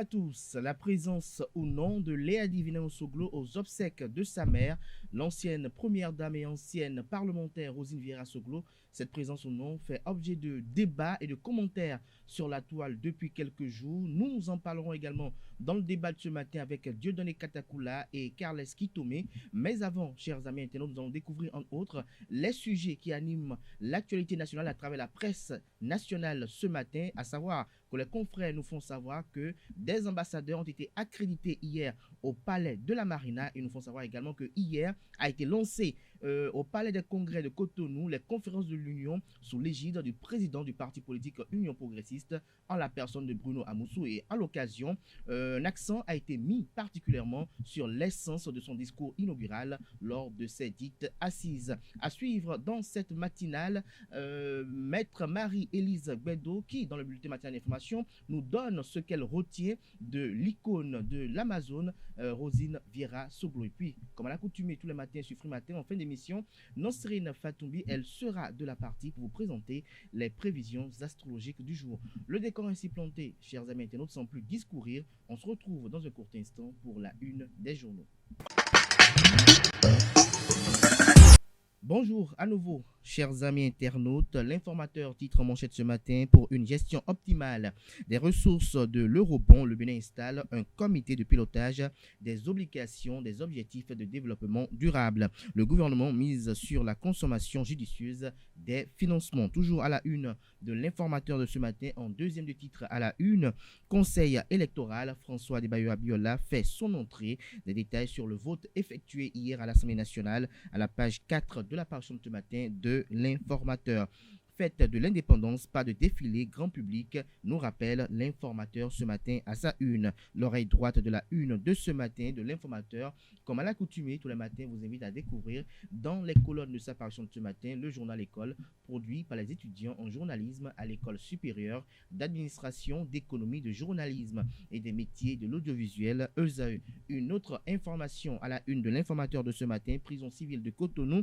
tous. La présence ou non de Léa Divina Nsoglo aux obsèques de sa mère, l'ancienne première dame et ancienne parlementaire Rosine Vieira Soglo. Cette présence ou non fait objet de débats et de commentaires sur la toile depuis quelques jours. Nous en parlerons également dans le débat de ce matin avec Dieudonné Katakula et Carles Kitome. Mais avant, chers amis internautes, nous allons découvrir en outre les sujets qui animent l'actualité nationale à travers la presse nationale ce matin, à savoir que les confrères nous font savoir que des ambassadeurs ont été accrédités hier au palais de la Marina. Ils nous font savoir également que hier a été lancé au palais des congrès de Cotonou les conférences de l'Union sous l'égide du président du parti politique Union progressiste en la personne de Bruno Amoussou. Et à l'occasion, un accent a été mis particulièrement sur l'essence de son discours inaugural lors de ces dites assises. À suivre dans cette matinale, maître Marie-Élise Gbedo qui, dans le bulletin matinal d'information, nous donne ce qu'elle retient de l'icône de l'Amazone, Rosine Vieira Soglo. Et puis, comme à l'accoutumée tous les matins sur Free Matin, en fin d'émission, Nosrine Fatoumbi, elle sera de la partie pour vous présenter les prévisions astrologiques du jour. Le décor ainsi planté, chers amis internautes, sans plus discourir, on se retrouve dans un court instant pour la une des journaux. Bonjour à nouveau, chers amis internautes. L'informateur titre en manchette ce matin: pour une gestion optimale des ressources de l'eurobond, le Bénin installe un comité de pilotage des obligations des objectifs de développement durable. Le gouvernement mise sur la consommation judicieuse des financements. Toujours à la une de l'informateur de ce matin, en deuxième de titre à la une, conseil électoral, François Debayo-Abiola fait son entrée. Des détails sur le vote effectué hier à l'Assemblée nationale à la page 4 de la parution de ce matin de l'informateur. Fête de l'indépendance, pas de défilé grand public, nous rappelle l'informateur ce matin à sa une. L'oreille droite de la une de ce matin de l'informateur, comme à l'accoutumée, tous les matins, vous invite à découvrir dans les colonnes de sa parution de ce matin le journal École, produit par les étudiants en journalisme à l'École supérieure d'administration, d'économie, de journalisme et des métiers de l'audiovisuel ESAE. Une autre information à la une de l'informateur de ce matin: prison civile de Cotonou.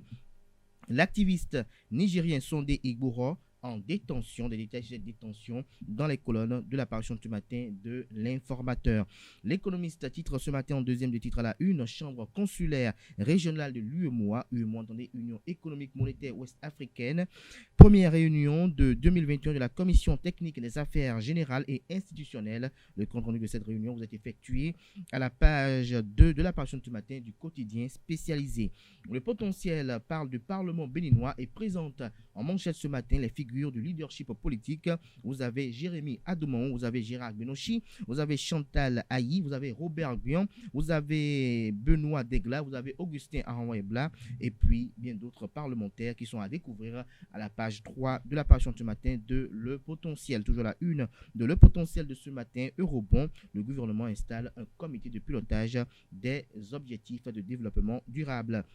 L'activiste nigérien Sondé Igboro en détention, des détails de cette détention dans les colonnes de la parution de ce matin de l'informateur. L'économiste titre ce matin en deuxième de titre à la une: chambre consulaire régionale de l'UEMOA, entendez Union économique monétaire ouest-africaine, première réunion de 2021 de la commission technique des affaires générales et institutionnelles. Le compte rendu de cette réunion vous est effectué à la page 2 de la parution de ce matin du quotidien spécialisé. Le potentiel parle du Parlement béninois et présente en manchette ce matin les figures du leadership politique. Vous avez Jérémy Adoumon, vous avez Gérard Benochi, vous avez Chantal Ayi, vous avez Robert Guyon, vous avez Benoît Degla, vous avez Augustin Aranwa-Ebla et puis bien d'autres parlementaires qui sont à découvrir à la page 3 de la parution de ce matin de Le Potentiel. Toujours la une de Le Potentiel de ce matin, Eurobond, le gouvernement installe un comité de pilotage des objectifs de développement durable.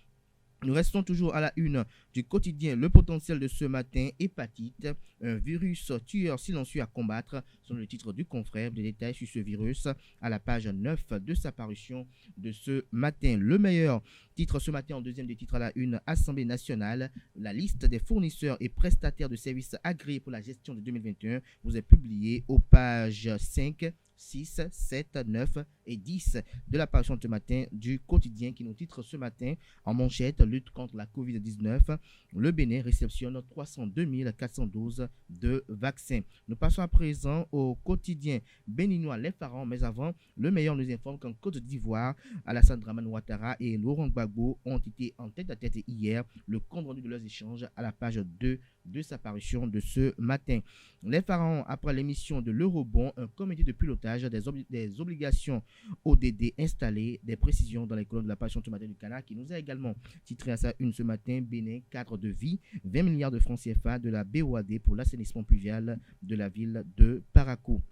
Nous restons toujours à la une du quotidien Le Potentiel de ce matin. Hépatite, un virus tueur silencieux à combattre, sont le titre du confrère. Des détails sur ce virus à la page 9 de sa parution de ce matin. Le meilleur titre ce matin en deuxième des titres à la une: Assemblée nationale. La liste des fournisseurs et prestataires de services agréés pour la gestion de 2021 vous est publiée aux pages 5, 6, 7, 9 et 10 de la parution de ce matin du quotidien qui nous titre ce matin en manchette: lutte contre la COVID-19. Le Bénin réceptionne 302 412 de vaccins. Nous passons à présent au quotidien béninois Les Pharaons, mais avant, le meilleur nous informe qu'en Côte d'Ivoire, Alassane Dramane Ouattara et Laurent Gbagbo ont été en tête à tête hier. Le compte rendu de leurs échanges à la page 2 de sa parution de ce matin. Les Pharaons, après l'émission de l'Eurobond, un comité de pilotage des obligations ODD installées, des précisions dans les colonnes de la parution de ce matin du Canard, qui nous a également titré à sa une ce matin: Bénin, cadre de vie, 20 milliards de francs CFA de la BOAD pour l'assainissement pluvial de la ville de Parakou.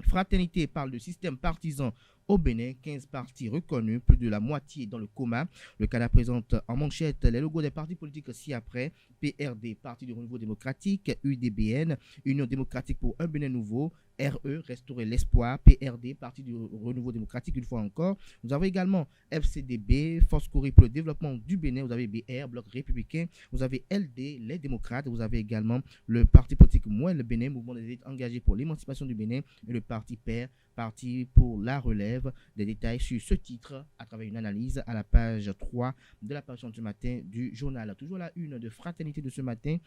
Fraternité parle de système partisan au Bénin, 15 partis reconnus, plus de la moitié dans le coma. Le Canada présente en manchette les logos des partis politiques ci-après: PRD, Parti du Renouveau démocratique, UDBN, Union démocratique pour un Bénin nouveau, RE, Restaurer l'espoir, PRD, Parti du Renouveau démocratique, une fois encore. Vous avez également FCDB, Force Corée pour le développement du Bénin. Vous avez BR, Bloc républicain. Vous avez LD, les démocrates. Vous avez également le parti politique Moi le Bénin, mouvement des élites engagés pour l'émancipation du Bénin, et le parti PER, Parti pour la relève. Des détails sur ce titre à travers une analyse à la page 3 de la parution de ce matin du journal. Toujours la une de Fraternité de ce matin.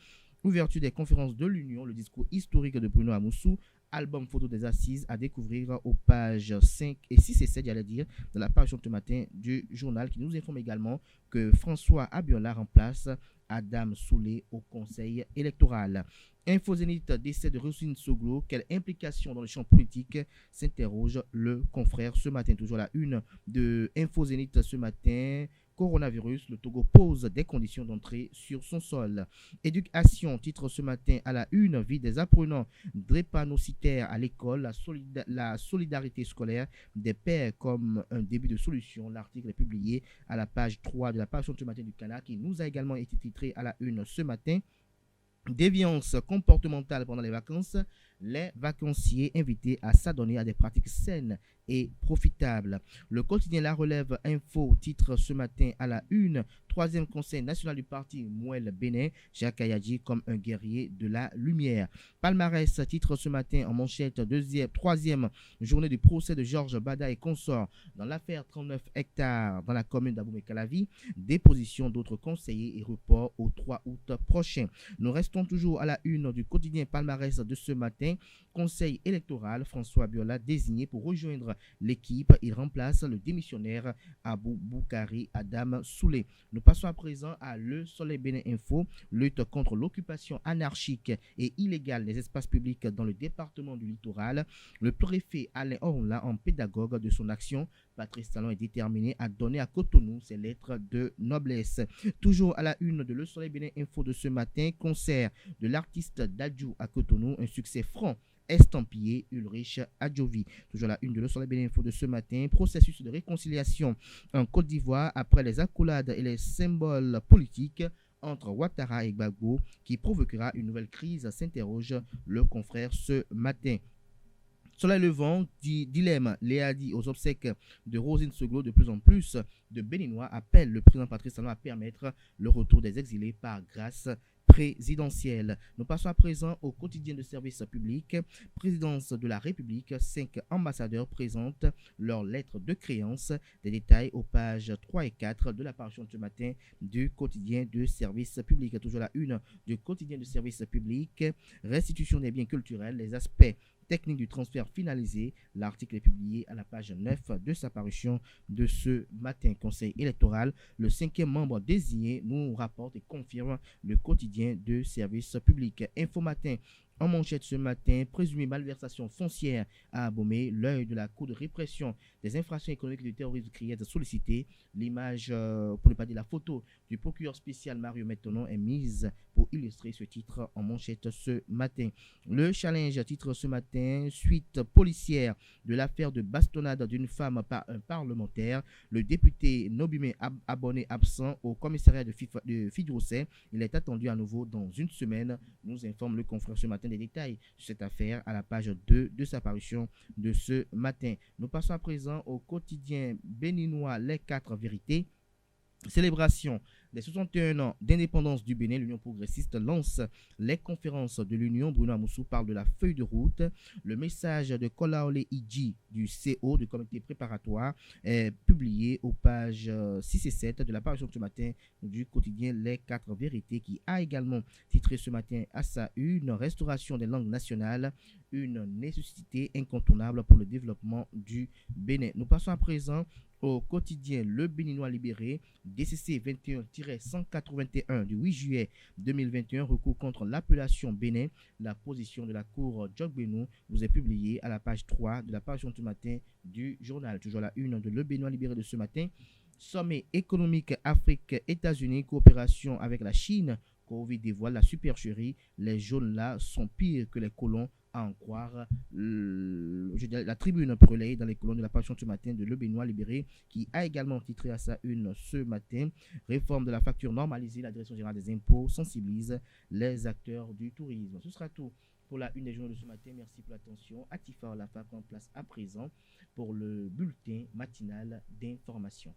Ouverture des conférences de l'Union, le discours historique de Bruno Amoussou, album photo des assises à découvrir aux pages 5 et 6 et 7, j'allais dire, de la parution de ce matin du journal, qui nous informe également que François Abiola remplace Adam Soulé au conseil électoral. Info Zénith, décès de Roselyne Soglo, quelle implication dans le champ politique, s'interroge le confrère ce matin. Toujours la une de Info Zénith ce matin. Coronavirus, le Togo pose des conditions d'entrée sur son sol. Éducation, titre ce matin à la une, vie des apprenants drépanocytaires à l'école, la solidarité scolaire des pères comme un début de solution. L'article est publié à la page 3 de la page de ce matin du Canard, qui nous a également été titré à la une ce matin. Déviance comportementale pendant les vacances, les vacanciers invités à s'adonner à des pratiques saines et profitables. Le quotidien La Relève Info titre ce matin à la une, 3e conseil national du parti Mouel Bénin, Jacques Ayadji comme un guerrier de la lumière. Palmarès titre ce matin en manchette, 3e journée du procès de Georges Bada et consorts dans l'affaire 39 hectares dans la commune d'Abomey-Calavi, déposition d'autres conseillers et report au 3 août prochain. Nous restons toujours à la une du quotidien Palmarès de ce matin. Conseil électoral, François Abiola désigné pour rejoindre l'équipe. Il remplace le démissionnaire Abou Boukari Adam Soulé. Nous passons à présent à Le Soleil Bénin Info, lutte contre l'occupation anarchique et illégale des espaces publics dans le département du littoral. Le préfet Alain Orla, en pédagogue de son action, Patrice Talon est déterminé à donner à Cotonou ses lettres de noblesse. Toujours à la une de Le Soleil Bénin Info de ce matin, concert de l'artiste Dadju à Cotonou, un succès franc estampillé Ulrich Adjovi. Toujours la une de Le Soleil Bénin Info de ce matin, processus de réconciliation en Côte d'Ivoire après les accolades et les symboles politiques entre Ouattara et Gbagbo qui provoquera une nouvelle crise, s'interroge le confrère ce matin. Soleil levant, dilemme, Léa dit aux obsèques de Roselyne Soglo, de plus en plus de Béninois appellent le président Patrice Talon à permettre le retour des exilés par grâce présidentielle. Nous passons à présent au quotidien de service public. Présidence de la République, 5 ambassadeurs présentent leurs lettres de créance. Des détails aux pages 3 et 4 de la parution de ce matin du quotidien de service public. Toujours la une du quotidien de service public. Restitution des biens culturels, les aspects technique du transfert finalisé. L'article est publié à la page 9 de sa parution de ce matin. Conseil électoral, le 5e membre désigné, nous rapporte et confirme le quotidien de service public. Info Matin, en manchette ce matin, présumée malversation foncière à Abomey, l'œil de la Cour de répression des infractions économiques et du terrorisme criette sollicité. L'image, pour ne pas dire la photo, du procureur spécial Mario Mettonon est mise pour illustrer ce titre en manchette ce matin. Le challenge titre ce matin, suite policière de l'affaire de bastonnade d'une femme par un parlementaire. Le député Nobimé Abonné absent au commissariat de Fidjousset. Il est attendu à nouveau dans une semaine, nous informe le confrère ce matin. Des détails sur cette affaire à la page 2 de sa parution de ce matin. Nous passons à présent au quotidien béninois Les 4 vérités. Célébration des 61 ans d'indépendance du Bénin, l'Union progressiste lance les conférences de l'Union. Bruno Amoussou parle de la feuille de route. Le message de Kolaole Iji du CO, du comité préparatoire, est publié aux pages 6 et 7 de la parution de ce matin du quotidien Les 4 vérités, qui a également titré ce matin à sa une, restauration des langues nationales, une nécessité incontournable pour le développement du Bénin. Nous passons à présent au quotidien Le Béninois libéré, DCC 21-181 du 8 juillet 2021, recours contre l'appellation Bénin. La position de la Cour Djokbenou vous est publiée à la page 3 de la parution de ce matin du journal. Toujours la une de Le Béninois libéré de ce matin. Sommet économique Afrique-États-Unis, coopération avec la Chine. Covid dévoile la supercherie. Les jaunes là sont pires que les colons à en croire la tribune relayée dans les colonnes de la page ce matin de Le Béninois Libéré, qui a également titré à sa une ce matin: réforme de la facture normalisée, la Direction générale des impôts sensibilise les acteurs du tourisme. Ce sera tout pour la une des journaux de ce matin. Merci pour l'attention. Atifa Olafa prend place à présent pour le bulletin matinal d'information.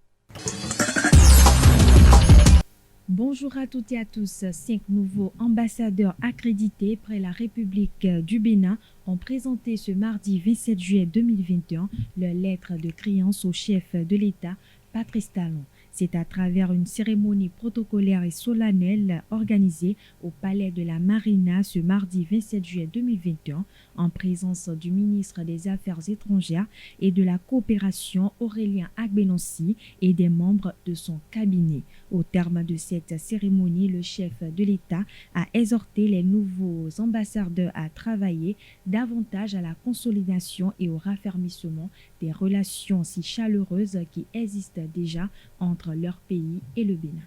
Bonjour à toutes et à tous. 5 nouveaux ambassadeurs accrédités près la République du Bénin ont présenté ce mardi 27 juillet 2021 leur lettre de créance au chef de l'État, Patrice Talon. C'est à travers une cérémonie protocolaire et solennelle organisée au Palais de la Marina ce mardi 27 juillet 2021 en présence du ministre des Affaires étrangères et de la coopération Aurélien Agbenonsi et des membres de son cabinet. Au terme de cette cérémonie, le chef de l'État a exhorté les nouveaux ambassadeurs à travailler davantage à la consolidation et au raffermissement des relations si chaleureuses qui existent déjà entre leur pays et le Bénin.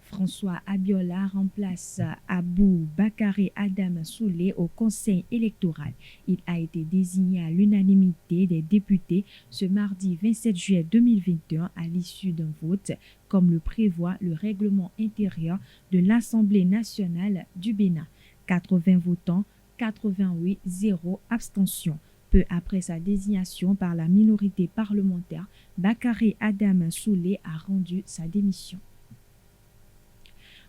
François Abiola remplace Abou Bakari Adam Soulé au Conseil électoral. Il a été désigné à l'unanimité des députés ce mardi 27 juillet 2021 à l'issue d'un vote, comme le prévoit le règlement intérieur de l'Assemblée nationale du Bénin. 80 votants, 88, 0 abstention. Peu après sa désignation par la minorité parlementaire, Bakari Adam Soulé a rendu sa démission.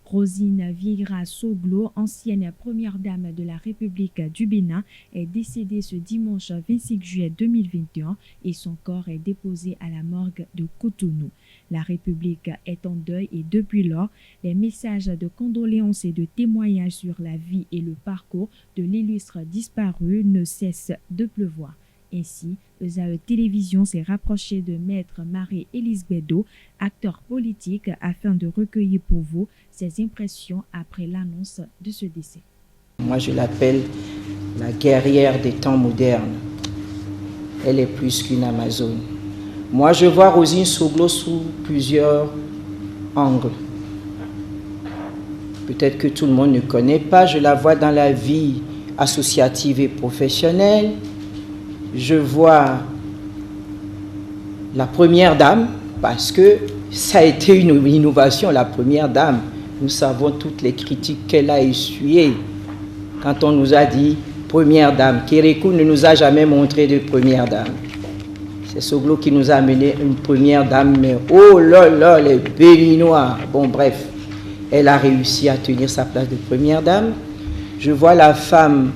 Rosine Vieira Soglo, ancienne première dame de la République du Bénin, est décédée ce dimanche 25 juillet 2021 et son corps est déposé à la morgue de Cotonou. La République est en deuil et depuis lors, les messages de condoléances et de témoignages sur la vie et le parcours de l'illustre disparu ne cessent de pleuvoir. Ainsi, ESAE Télévision s'est rapproché de Maître Marie-Élise Bédo, acteur politique, afin de recueillir pour vous ses impressions après l'annonce de ce décès. Moi, je l'appelle la guerrière des temps modernes. Elle est plus qu'une Amazone. Moi, je vois Rosine Soglo sous plusieurs angles. Peut-être que tout le monde ne connaît pas. Je la vois dans la vie associative et professionnelle. Je vois la première dame, parce que ça a été une innovation, la première dame. Nous savons toutes les critiques qu'elle a essuyées quand on nous a dit première dame. Kérékou ne nous a jamais montré de première dame. C'est Soglo qui nous a amené une première dame, mais oh là là, les Béninois. Bon, bref, elle a réussi à tenir sa place de première dame. Je vois la femme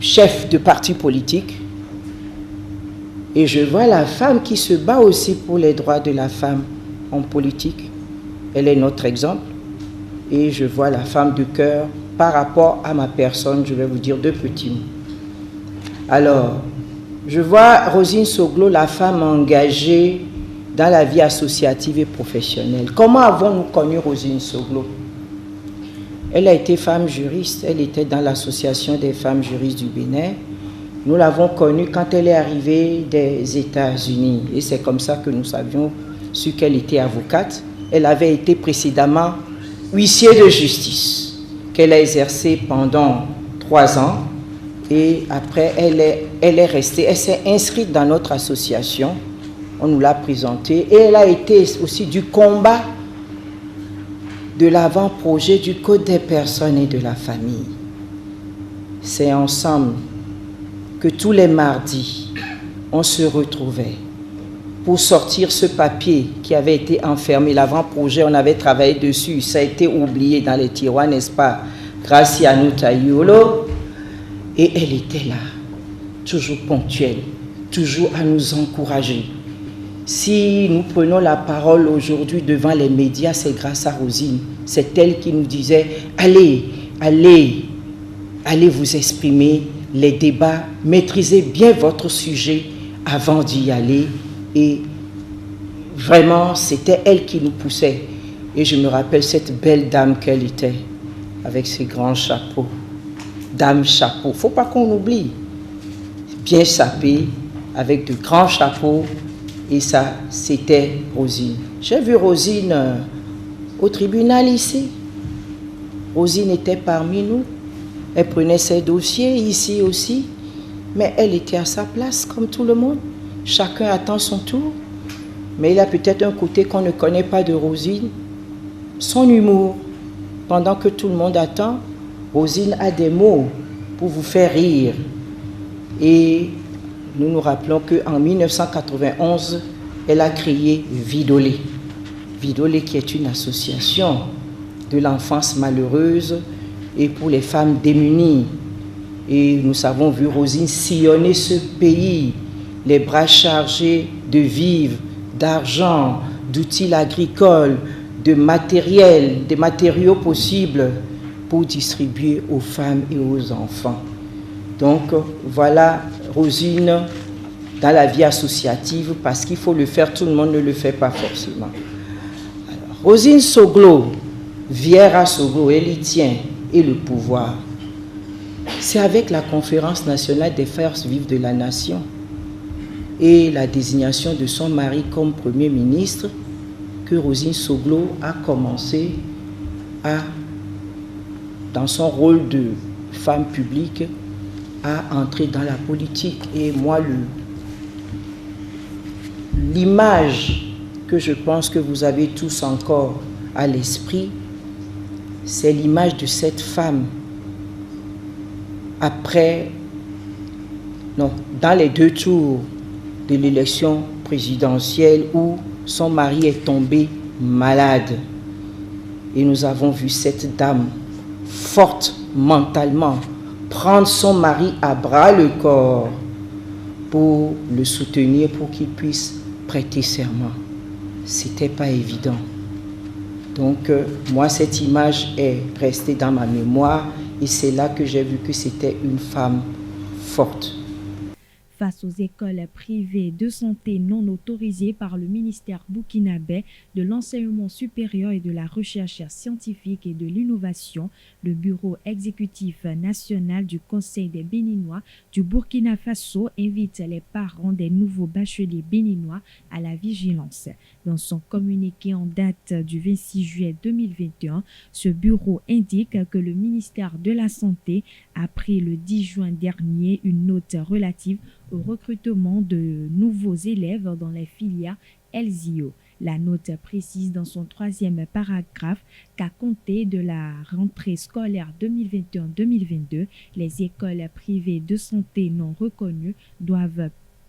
chef de parti politique, et je vois la femme qui se bat aussi pour les droits de la femme en politique. Elle est notre exemple, et je vois la femme de cœur. Par rapport à ma personne, je vais vous dire 2 petits mots. Alors, je vois Rosine Soglo, la femme engagée dans la vie associative et professionnelle. Comment avons-nous connu Rosine Soglo? Elle a été femme juriste, elle était dans l'association des femmes juristes du Bénin. Nous l'avons connue quand elle est arrivée des États-Unis et c'est comme ça que nous savions su qu'elle était avocate. Elle avait été précédemment huissier de justice qu'elle a exercé pendant 3 ans et après elle est restée, elle s'est inscrite dans notre association, on nous l'a présentée et elle a été aussi du combat de l'avant-projet du Code des personnes et de la famille. C'est ensemble que tous les mardis, on se retrouvait pour sortir ce papier qui avait été enfermé. L'avant-projet, on avait travaillé dessus, ça a été oublié dans les tiroirs, n'est-ce pas? Graciano Tayolo. Et elle était là, toujours ponctuelle, toujours à nous encourager. Si nous prenons la parole aujourd'hui devant les médias, c'est grâce à Rosine. C'est elle qui nous disait, allez vous exprimer, les débats, maîtrisez bien votre sujet avant d'y aller. Et vraiment, c'était elle qui nous poussait. Et je me rappelle cette belle dame qu'elle était, avec ses grands chapeaux. Dame chapeau, il ne faut pas qu'on oublie. Bien sapée, avec de grands chapeaux. Et ça, c'était Rosine. J'ai vu Rosine au tribunal ici. Rosine était parmi nous. Elle prenait ses dossiers ici aussi, mais elle était à sa place comme tout le monde. Chacun attend son tour. Mais il y a peut-être un côté qu'on ne connaît pas de Rosine, son humour. Pendant que tout le monde attend, Rosine a des mots pour vous faire rire. Et nous nous rappelons qu'en 1991, elle a créé Vidolé. Vidolé qui est une association de l'enfance malheureuse et pour les femmes démunies. Et nous avons vu Rosine sillonner ce pays, les bras chargés de vivres, d'argent, d'outils agricoles, de matériel, des matériaux possibles pour distribuer aux femmes et aux enfants. Donc voilà Rosine dans la vie associative, parce qu'il faut le faire, tout le monde ne le fait pas forcément. Alors, Rosine Soglo, Viera Soglo, elle y tient, et le pouvoir. C'est avec la Conférence nationale des forces vives de la nation et la désignation de son mari comme Premier ministre que Rosine Soglo a commencé à, dans son rôle de femme publique, à entrer dans la politique. Et moi, l'image que je pense que vous avez tous encore à l'esprit, c'est l'image de cette femme dans les 2 tours de l'élection présidentielle où son mari est tombé malade. Et nous avons vu cette dame forte mentalement prendre son mari à bras le corps pour le soutenir, pour qu'il puisse prêter serment. C'était pas évident. Donc moi, cette image est restée dans ma mémoire et c'est là que j'ai vu que c'était une femme forte. Face aux écoles privées de santé non autorisées par le ministère burkinabé de l'enseignement supérieur et de la recherche scientifique et de l'innovation, le bureau exécutif national du Conseil des Béninois du Burkina Faso invite les parents des nouveaux bacheliers béninois à la vigilance. Dans son communiqué en date du 26 juillet 2021, ce bureau indique que le ministère de la Santé a pris le 10 juin dernier une note relative au recrutement de nouveaux élèves dans les filières LZIO. La note précise dans son 3e paragraphe qu'à compter de la rentrée scolaire 2021-2022, les écoles privées de santé non reconnues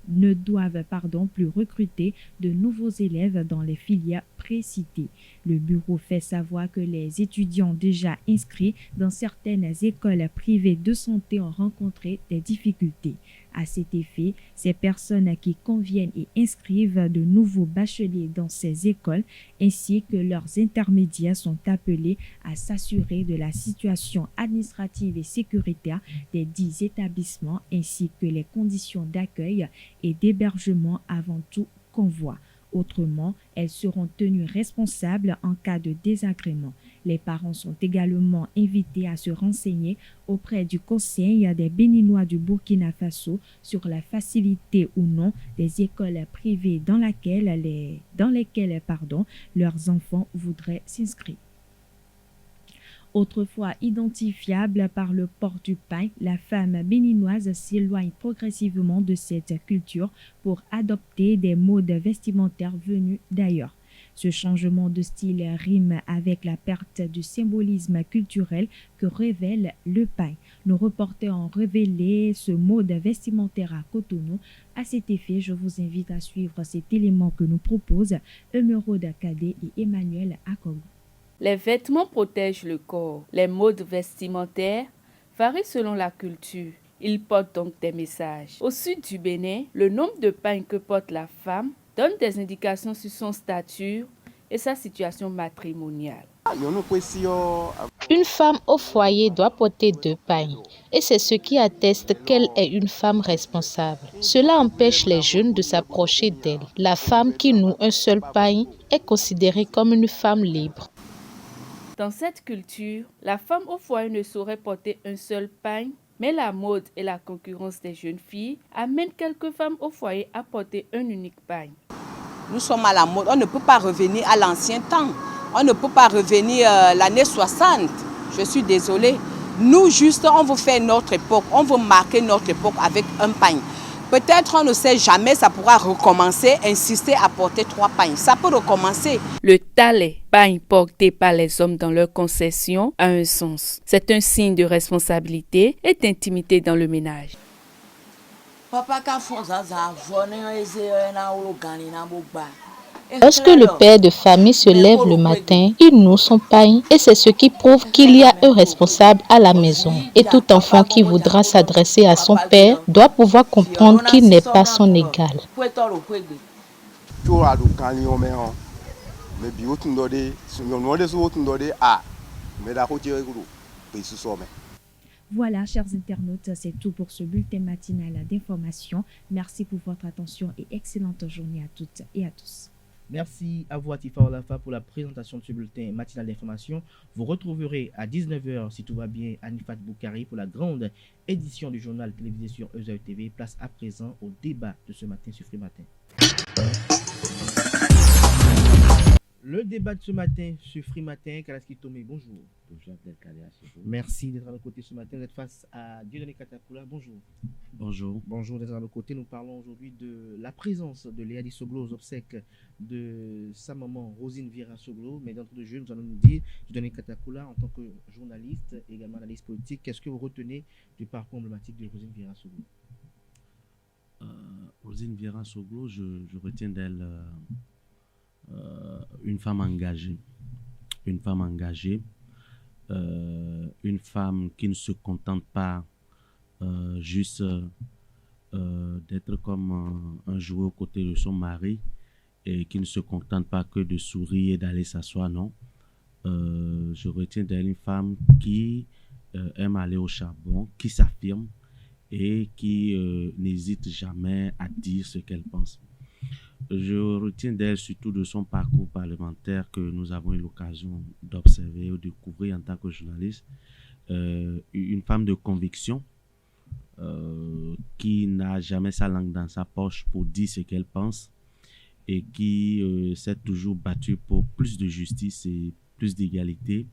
ne doivent plus recruter de nouveaux élèves dans les filières précitées. Le bureau fait savoir que les étudiants déjà inscrits dans certaines écoles privées de santé ont rencontré des difficultés. À cet effet, ces personnes qui conviennent et inscrivent de nouveaux bacheliers dans ces écoles ainsi que leurs intermédiaires sont appelés à s'assurer de la situation administrative et sécuritaire des 10 établissements ainsi que les conditions d'accueil et d'hébergement avant tout convoi. Autrement, elles seront tenues responsables en cas de désagrément. Les parents sont également invités à se renseigner auprès du Conseil des Béninois du Burkina Faso sur la facilité ou non des écoles privées dans lesquelles leurs enfants voudraient s'inscrire. Autrefois identifiable par le port du pain, la femme béninoise s'éloigne progressivement de cette culture pour adopter des modes vestimentaires venus d'ailleurs. Ce changement de style rime avec la perte du symbolisme culturel que révèle le pain. Nos reporters ont révélé ce mode vestimentaire à Cotonou. À cet effet, je vous invite à suivre cet élément que nous proposent Emeraude Kadé et Emmanuel Akogo. Les vêtements protègent le corps. Les modes vestimentaires varient selon la culture. Ils portent donc des messages. Au sud du Bénin, le nombre de pagnes que porte la femme donne des indications sur son stature et sa situation matrimoniale. Une femme au foyer doit porter 2 pagnes et c'est ce qui atteste qu'elle est une femme responsable. Cela empêche les jeunes de s'approcher d'elle. La femme qui noue un seul pagne est considérée comme une femme libre. Dans cette culture, la femme au foyer ne saurait porter un seul pagne, mais la mode et la concurrence des jeunes filles amènent quelques femmes au foyer à porter un unique pagne. Nous sommes à la mode, on ne peut pas revenir à l'ancien temps. On ne peut pas revenir l'année 60. Je suis désolée. Nous, juste, on veut faire notre époque, on veut marquer notre époque avec un pain. Peut-être, on ne sait jamais, ça pourra recommencer, insister à porter 3 pagnes. Ça peut recommencer. Le talet, pagne porté par les hommes dans leur concession, a un sens. C'est un signe de responsabilité et d'intimité dans le ménage. Lorsque le père de famille se lève le matin, il noue son pain et c'est ce qui prouve qu'il y a un responsable à la maison. Et tout enfant qui voudra s'adresser à son père doit pouvoir comprendre qu'il n'est pas son égal. Voilà, chers internautes, c'est tout pour ce bulletin matinal d'information. Merci pour votre attention et excellente journée à toutes et à tous. Merci à vous, Atifa Olafa, pour la présentation de ce bulletin matinal d'information. Vous retrouverez à 19h, si tout va bien, Anifat Boukari pour la grande édition du journal télévisé sur EZAE TV. Place à présent au débat de ce matin sur Free Matin. Le débat de ce matin sur Free Matin, Kalaski Tomé, bonjour. Bonjour Abdelkader. Merci d'être à nos côtés ce matin. Vous êtes face à Dieudonné Katakula. Bonjour. Bonjour. Bonjour d'être à nos côtés. Nous parlons aujourd'hui de la présence de Léa Soglo aux obsèques de sa maman Rosine Vira Soglo. Mais d'entre deux jeux, nous allons nous dire, Dieudonné Katakula, en tant que journaliste et également analyste politique, qu'est-ce que vous retenez du parcours emblématique de Rosine Vira Soglo? Rosine Vira Soglo, je retiens d'elle une femme engagée. Une femme engagée. Une femme qui ne se contente pas juste d'être comme un jouet aux côtés de son mari et qui ne se contente pas que de sourire et d'aller s'asseoir, non. Je retiens d'elle une femme qui aime aller au charbon, qui s'affirme et qui n'hésite jamais à dire ce qu'elle pense. Je retiens d'elle surtout de son parcours parlementaire que nous avons eu l'occasion d'observer et de découvrir en tant que journaliste. Une femme de conviction qui n'a jamais sa langue dans sa poche pour dire ce qu'elle pense et qui s'est toujours battue pour plus de justice et plus d'égalité,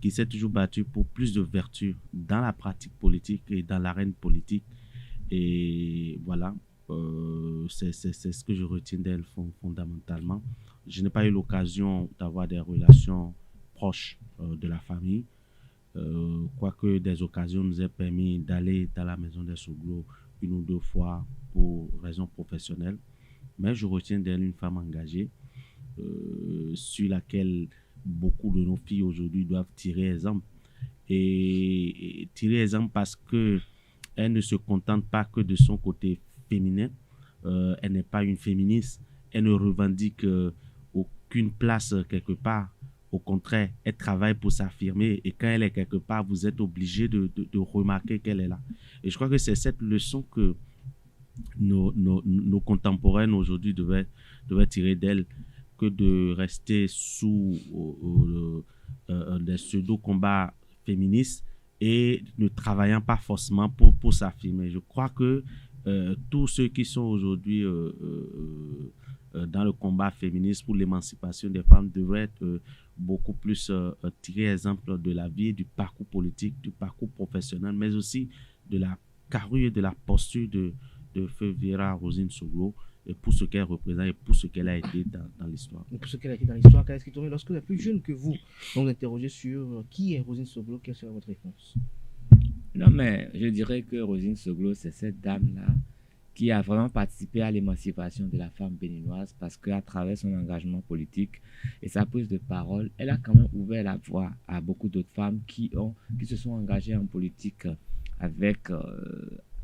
qui s'est toujours battue pour plus de vertu dans la pratique politique et dans l'arène politique. Et voilà. C'est ce que je retiens d'elle fondamentalement. Je n'ai pas eu l'occasion d'avoir des relations proches de la famille, quoique des occasions nous aient permis d'aller dans la maison des Soglo 1 ou 2 fois pour raisons professionnelles. Mais je retiens d'elle une femme engagée sur laquelle beaucoup de nos filles aujourd'hui doivent tirer exemple. Et tirer exemple parce qu'elle ne se contente pas que de son côté féminin, elle n'est pas une féministe, elle ne revendique aucune place quelque part. Au contraire, elle travaille pour s'affirmer et quand elle est quelque part, vous êtes obligé de remarquer qu'elle est là. Et je crois que c'est cette leçon que nos contemporaines aujourd'hui devaient tirer d'elle, que de rester sous des pseudo-combats féministes et ne travaillant pas forcément pour s'affirmer. Je crois que tous ceux qui sont aujourd'hui dans le combat féministe pour l'émancipation des femmes devraient être beaucoup plus tirer exemple de la vie, du parcours politique, du parcours professionnel, mais aussi de la carrure et de la posture de Feu Vira Rosine Soglo, et pour ce qu'elle représente et pour ce qu'elle a été dans l'histoire. Et pour ce qu'elle a été dans l'histoire, lorsque vous êtes plus jeune que vous, vous interrogez sur qui est Rosine Soglo, quelle sera votre réponse? Non, mais je dirais que Rosine Soglo, c'est cette dame-là qui a vraiment participé à l'émancipation de la femme béninoise parce qu'à travers son engagement politique et sa prise de parole, elle a quand même ouvert la voie à beaucoup d'autres femmes qui se sont engagées en politique avec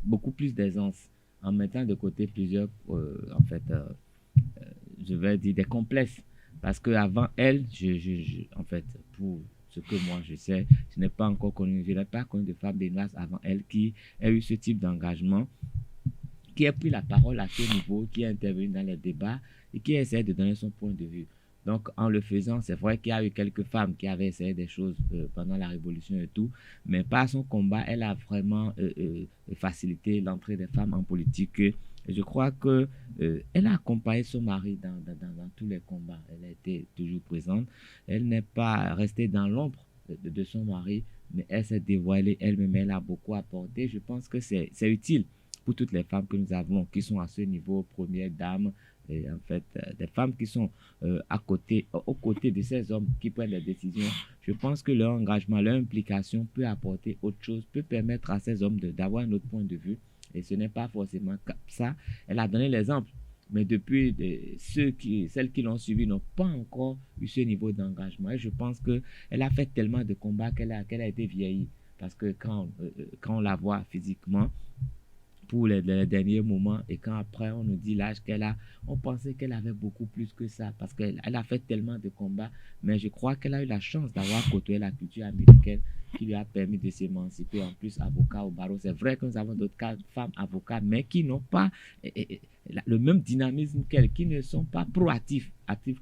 beaucoup plus d'aisance, en mettant de côté plusieurs, je vais dire, des complexes. Parce qu'avant elle, en fait, pour ce que moi je sais, je n'ai pas connu de femme béninoise avant elle qui a eu ce type d'engagement, qui a pris la parole à ce niveau, qui a intervenu dans les débats et qui a essayé de donner son point de vue. Donc, en le faisant, c'est vrai qu'il y a eu quelques femmes qui avaient essayé des choses pendant la Révolution et tout, mais par son combat, elle a vraiment facilité l'entrée des femmes en politique. Et je crois qu'elle a accompagné son mari dans tous les combats. Elle a été toujours présente. Elle n'est pas restée dans l'ombre de son mari, mais elle s'est dévoilée elle-même, elle a beaucoup apporté. Je pense que c'est utile pour toutes les femmes que nous avons qui sont à ce niveau, première dame, et en fait, des femmes qui sont aux côtés de ces hommes qui prennent des décisions. Je pense que leur engagement, leur implication peut apporter autre chose, peut permettre à ces hommes d'avoir un autre point de vue. Et ce n'est pas forcément ça. Elle a donné l'exemple. Mais depuis, celles qui l'ont suivi n'ont pas encore eu ce niveau d'engagement. Et je pense qu'elle a fait tellement de combats qu'elle a été vieillie. Parce que quand on la voit physiquement, pour les derniers moments, et quand après on nous dit l'âge qu'elle a, on pensait qu'elle avait beaucoup plus que ça, parce qu'elle a fait tellement de combats. Mais je crois qu'elle a eu la chance d'avoir côtoyé la culture américaine qui lui a permis de s'émanciper. En plus, avocat au barreau. C'est vrai que nous avons d'autres cas de femmes avocats, mais qui n'ont pas le même dynamisme qu'elle, qui ne sont pas actifs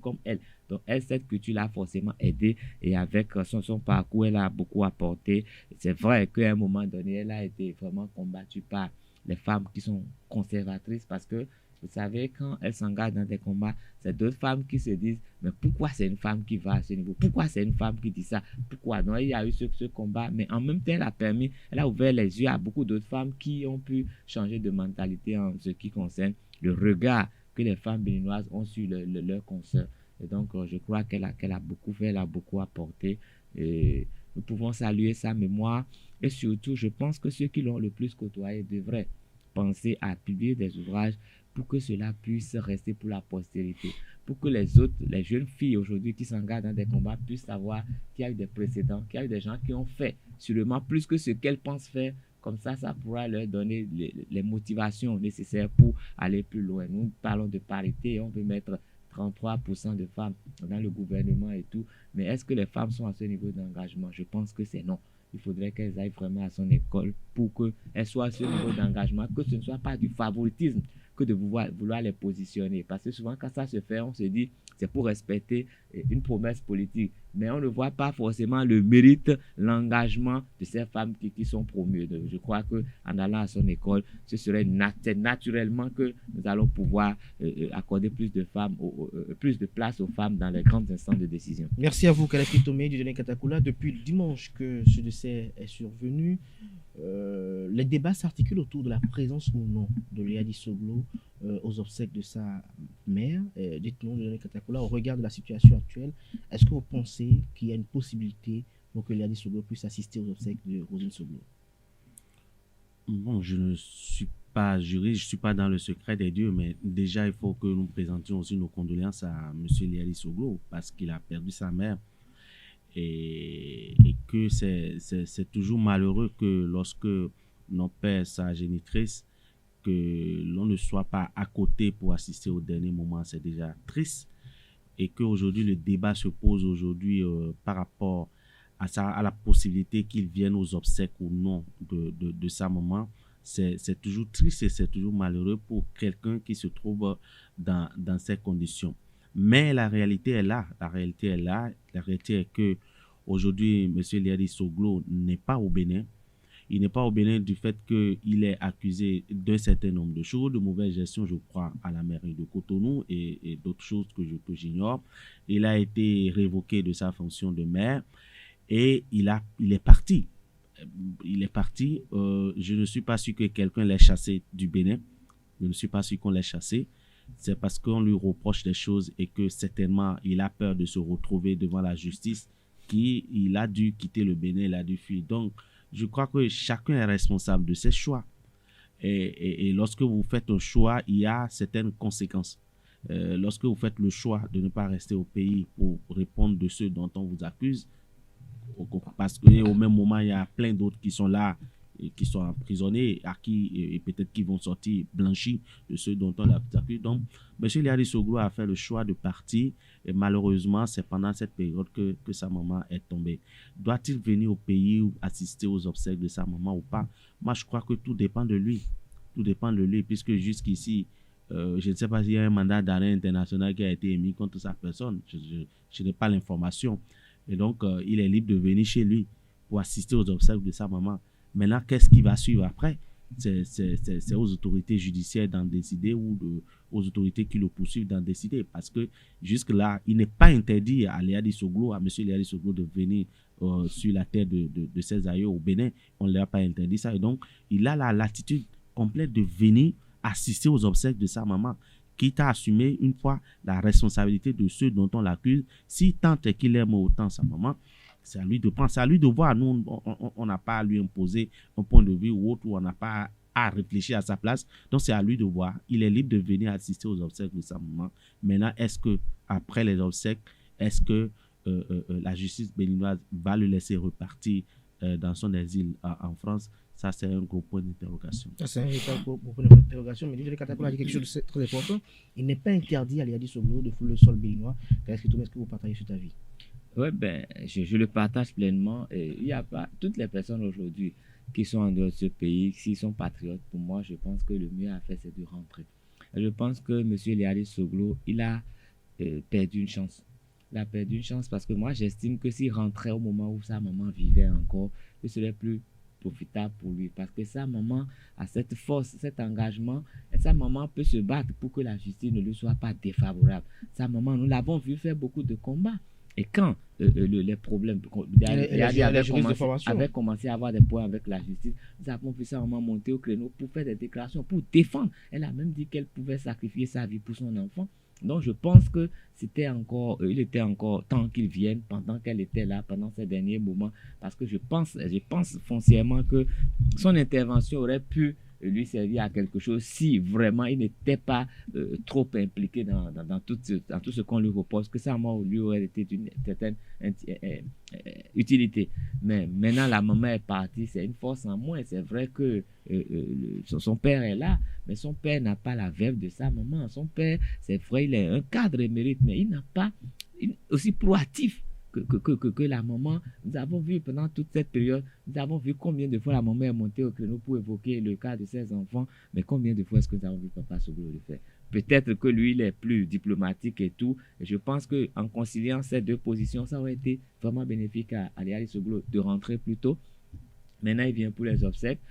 comme elle. Donc, cette culture l'a forcément aidé, et avec son parcours, elle a beaucoup apporté. C'est vrai qu'à un moment donné, elle a été vraiment combattue par les femmes qui sont conservatrices, parce que vous savez, quand elles s'engagent dans des combats, c'est d'autres femmes qui se disent, mais pourquoi c'est une femme qui va à ce niveau? Pourquoi c'est une femme qui dit ça? Pourquoi? Donc, il y a eu ce combat, mais en même temps, elle a ouvert les yeux à beaucoup d'autres femmes qui ont pu changer de mentalité en ce qui concerne le regard que les femmes béninoises ont sur leur consoeurs. Et donc, je crois qu'elle a beaucoup fait, elle a beaucoup apporté. Et nous pouvons saluer sa mémoire. Et surtout, je pense que ceux qui l'ont le plus côtoyé devraient penser à publier des ouvrages pour que cela puisse rester pour la postérité. Pour que les jeunes filles aujourd'hui qui s'engagent dans des combats puissent savoir qu'il y a eu des précédents, qu'il y a eu des gens qui ont fait sûrement plus que ce qu'elles pensent faire. Comme ça pourra leur donner les motivations nécessaires pour aller plus loin. Nous parlons de parité, on veut mettre 33% de femmes dans le gouvernement et tout. Mais est-ce que les femmes sont à ce niveau d'engagement? Je pense que c'est non. Il faudrait qu'elles aillent vraiment à son école pour qu'elles soient à ce niveau d'engagement, que ce ne soit pas du favoritisme que de vouloir les positionner. Parce que souvent, quand ça se fait, on se dit c'est pour respecter une promesse politique. Mais on ne voit pas forcément le mérite, l'engagement de ces femmes qui sont promues. Donc, je crois qu'en allant à son école, ce serait naturellement que nous allons pouvoir accorder plus de place aux femmes dans les grandes instances de décision. Merci à vous, Kalafi Tomé, du Dieudonné Katakula. Depuis le dimanche que ce décès est survenu, les débats s'articulent autour de la présence ou non de Léa Dissoglo aux obsèques de sa mère. Dites-nous, Dieudonné Katakula, au regard de la situation actuelle, est-ce que vous pensez qu'il y a une possibilité pour que Léa Dissoglo puisse assister aux obsèques de Roselyne Soglo? Bon, je ne suis pas juriste, je ne suis pas dans le secret des dieux, mais déjà, il faut que nous présentions aussi nos condoléances à M. Léa Dissoglo parce qu'il a perdu sa mère. Et que c'est toujours malheureux que lorsque l'on perd sa génitrice, que l'on ne soit pas à côté pour assister au dernier moment, c'est déjà triste. Et qu'aujourd'hui, le débat se pose aujourd'hui par rapport à la possibilité qu'il vienne aux obsèques ou non de sa maman. C'est toujours triste et c'est toujours malheureux pour quelqu'un qui se trouve dans ces conditions. Mais la réalité est là. La réalité est que aujourd'hui, M. Léa Dissoglo n'est pas au Bénin. Il n'est pas au Bénin du fait qu'il est accusé d'un certain nombre de choses, de mauvaise gestion, je crois, à la mairie de Cotonou et d'autres choses que j'ignore. Il a été révoqué de sa fonction de maire et il est parti. Il est parti. Je ne suis pas sûr que quelqu'un l'ait chassé du Bénin. Je ne suis pas sûr qu'on l'ait chassé. C'est parce qu'on lui reproche des choses et que certainement il a peur de se retrouver devant la justice qu'il a dû quitter le Bénin, il a dû fuir. Donc, je crois que chacun est responsable de ses choix. Et lorsque vous faites un choix, il y a certaines conséquences. Lorsque vous faites le choix de ne pas rester au pays pour répondre de ceux dont on vous accuse, parce qu'au même moment, il y a plein d'autres qui sont là, et qui sont emprisonnés, et peut-être qui vont sortir blanchis de ceux dont on les accuse. Donc, M. Léa Dissoglo a fait le choix de partir, et malheureusement, c'est pendant cette période que sa maman est tombée. Doit-il venir au pays ou assister aux obsèques de sa maman ou pas? Moi, je crois que tout dépend de lui. Tout dépend de lui, puisque jusqu'ici, je ne sais pas s'il y a un mandat d'arrêt international qui a été émis contre sa personne. Je n'ai pas l'information. Et donc, il est libre de venir chez lui pour assister aux obsèques de sa maman. Maintenant, qu'est-ce qui va suivre après? c'est aux autorités judiciaires d'en décider ou aux autorités qui le poursuivent d'en décider. Parce que jusque-là, il n'est pas interdit à Léa Soglo, à M. Léa Soglo de venir sur la terre de ses aïeux au Bénin. On ne lui a pas interdit ça. Et donc, il a la latitude complète de venir assister aux obsèques de sa maman, quitte à assumer une fois la responsabilité de ceux dont on l'accuse. Si tant est qu'il aime autant sa maman, c'est à lui de prendre, c'est à lui de voir. Nous, on n'a pas à lui imposer un point de vue ou autre, ou on n'a pas à réfléchir à sa place. Donc, c'est à lui de voir. Il est libre de venir assister aux obsèques de sa maman. Maintenant, est-ce que après les obsèques, est-ce que la justice béninoise va le laisser repartir dans son exil en France? Ça, c'est un gros point d'interrogation. C'est un gros point d'interrogation, mais Dieudonné Katakoula a dit quelque chose de très important. Il n'est pas interdit à Léa Soglo de fouler le sol béninois. Est-ce que vous partagez cet avis? Oui, je le partage pleinement. Et il n'y a pas toutes les personnes aujourd'hui qui sont en dehors de ce pays, s'ils sont patriotes, pour moi, je pense que le mieux à faire, c'est de rentrer. Et je pense que M. Léa Soglo, il a perdu une chance. Il a perdu une chance parce que moi, j'estime que s'il rentrait au moment où sa maman vivait encore, ce serait plus profitable pour lui parce que sa maman a cette force, cet engagement et sa maman peut se battre pour que la justice ne lui soit pas défavorable. Sa maman, nous l'avons vu faire beaucoup de combats. Et quand les problèmes, avait commencé à avoir des points avec la justice, nous avons vu sa maman monter au créneau pour faire des déclarations, pour défendre. Elle a même dit qu'elle pouvait sacrifier sa vie pour son enfant. Donc je pense que il était encore temps qu'il vienne pendant qu'elle était là, pendant ces derniers moments, parce que je pense foncièrement que son intervention aurait pu lui servir à quelque chose si vraiment il n'était pas trop impliqué dans tout ce qu'on lui repose, que sa mort lui aurait été d'une certaine utilité. Mais maintenant la maman est partie, c'est une force en moins. C'est vrai que son père est là, mais son père n'a pas la verve de sa maman. Son père, c'est vrai, il est un cadre émérite, mais il n'a pas aussi proactif que la maman. Nous avons vu pendant toute cette période, nous avons vu combien de fois la maman est montée au créneau pour évoquer le cas de ses enfants, mais combien de fois est-ce que nous avons vu Papa Soglo le faire? Peut-être que lui, il est plus diplomatique et tout, et je pense qu'en conciliant ces deux positions, ça aurait été vraiment bénéfique à Léa Soglo de rentrer plus tôt. Maintenant, il vient pour les obsèques.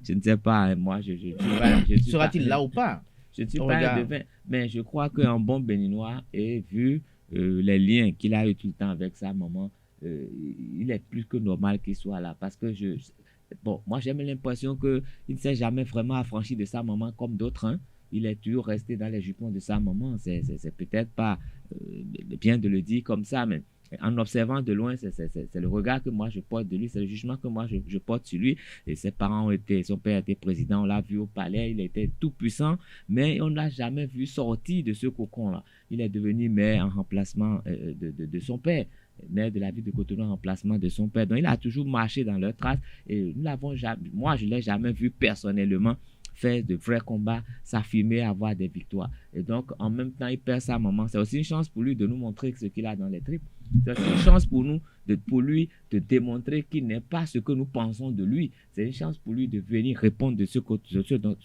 Je ne sais pas, moi, sera-t-il là ou pas? Je ne suis pas devin, mais je crois qu'un bon béninois, et vu les liens qu'il a eu tout le temps avec sa maman, il est plus que normal qu'il soit là. Parce que moi j'ai l'impression qu'il ne s'est jamais vraiment affranchi de sa maman comme d'autres. Hein. Il est toujours resté dans les jupons de sa maman. C'est peut-être pas bien de le dire comme ça, mais en observant de loin, c'est le regard que moi je porte de lui, c'est le jugement que moi je porte sur lui. Et ses parents son père était président, on l'a vu au palais, il était tout puissant, mais on ne l'a jamais vu sortir de ce cocon-là. Il est devenu maire en remplacement de son père, maire de la ville de Cotonou en remplacement de son père. Donc il a toujours marché dans leurs traces et moi je ne l'ai jamais vu personnellement faire de vrais combats, s'affirmer, avoir des victoires. Et donc, en même temps, il perd sa maman. C'est aussi une chance pour lui de nous montrer ce qu'il a dans les tripes. C'est aussi une chance pour lui de démontrer qu'il n'est pas ce que nous pensons de lui. C'est une chance pour lui de venir répondre de ce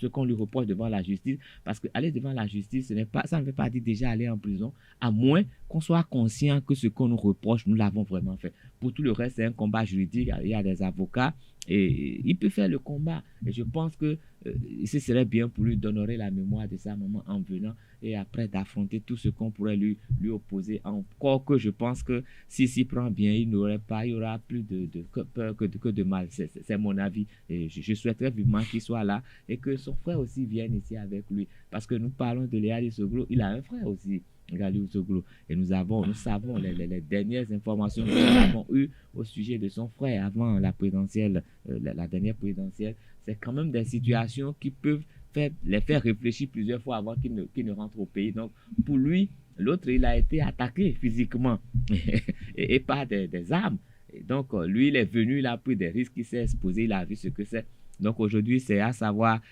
qu'on lui reproche devant la justice. Parce qu'aller devant la justice, ça ne veut pas dire déjà aller en prison, à moins qu'on soit conscient que ce qu'on nous reproche, nous l'avons vraiment fait. Pour tout le reste, c'est un combat juridique. Il y a des avocats et il peut faire le combat. Et je pense que ce serait bien pour lui d'honorer la mémoire de sa maman en venant et après d'affronter tout ce qu'on pourrait lui opposer. Encore que je pense que s'il s'y prend bien, il y aura plus de peur que de mal. C'est mon avis. Et je souhaiterais vivement qu'il soit là et que son frère aussi vienne ici avec lui. Parce que nous parlons de Léa Soglo, il a un frère aussi. Soglo. Et nous savons les dernières informations que nous avons eues au sujet de son frère avant la présidentielle, la dernière présidentielle. C'est quand même des situations qui peuvent les faire réfléchir plusieurs fois avant qu'il ne rentre au pays. Donc, pour lui, l'autre, il a été attaqué physiquement et par des armes. Et donc, lui, il est venu, il a pris des risques, il s'est exposé, il a vu ce que c'est. Donc, aujourd'hui, c'est à savoir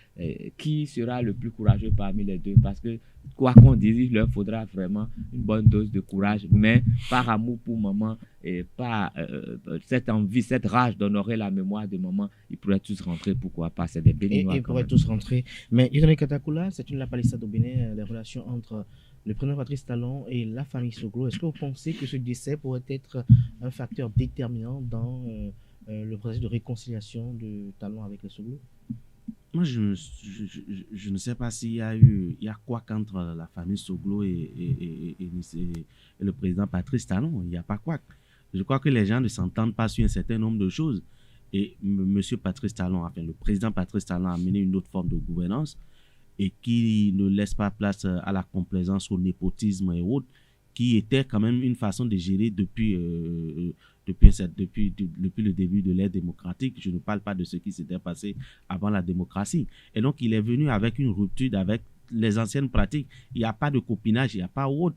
qui sera le plus courageux parmi les deux. Parce que, quoi qu'on dise, il leur faudra vraiment une bonne dose de courage. Mais par amour pour maman et par cette envie, cette rage d'honorer la mémoire de maman, ils pourraient tous rentrer. Pourquoi pas? C'est des Béninois. Ils pourraient tous rentrer. Mais Dieudonné Katakoula, c'est une la palissade au Bénin, les relations entre le président Patrice Talon et la famille Soglo. Est-ce que vous pensez que ce décès pourrait être un facteur déterminant dans le processus de réconciliation de Talon avec les Soglo? moi, je ne sais pas il y a quoi qu'entre la famille Soglo et le président Patrice Talon. Il n'y a pas quoi. Je crois que les gens ne s'entendent pas sur un certain nombre de choses. Et monsieur Patrice Talon, enfin, le président Patrice Talon a mené une autre forme de gouvernance et qui ne laisse pas place à la complaisance, au népotisme et autres, qui était quand même une façon de gérer depuis le début de l'ère démocratique. Je ne parle pas de ce qui s'était passé avant la démocratie. Et donc, il est venu avec une rupture avec les anciennes pratiques. Il n'y a pas de copinage, il n'y a pas autre.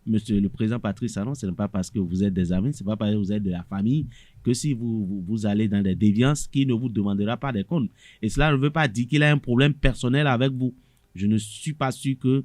Monsieur le président Patrice Talon, ce n'est pas parce que vous êtes des amis, ce n'est pas parce que vous êtes de la famille que si vous allez dans des déviances, qu'il ne vous demandera pas des comptes. Et cela ne veut pas dire qu'il a un problème personnel avec vous. Je ne suis pas sûr qu'il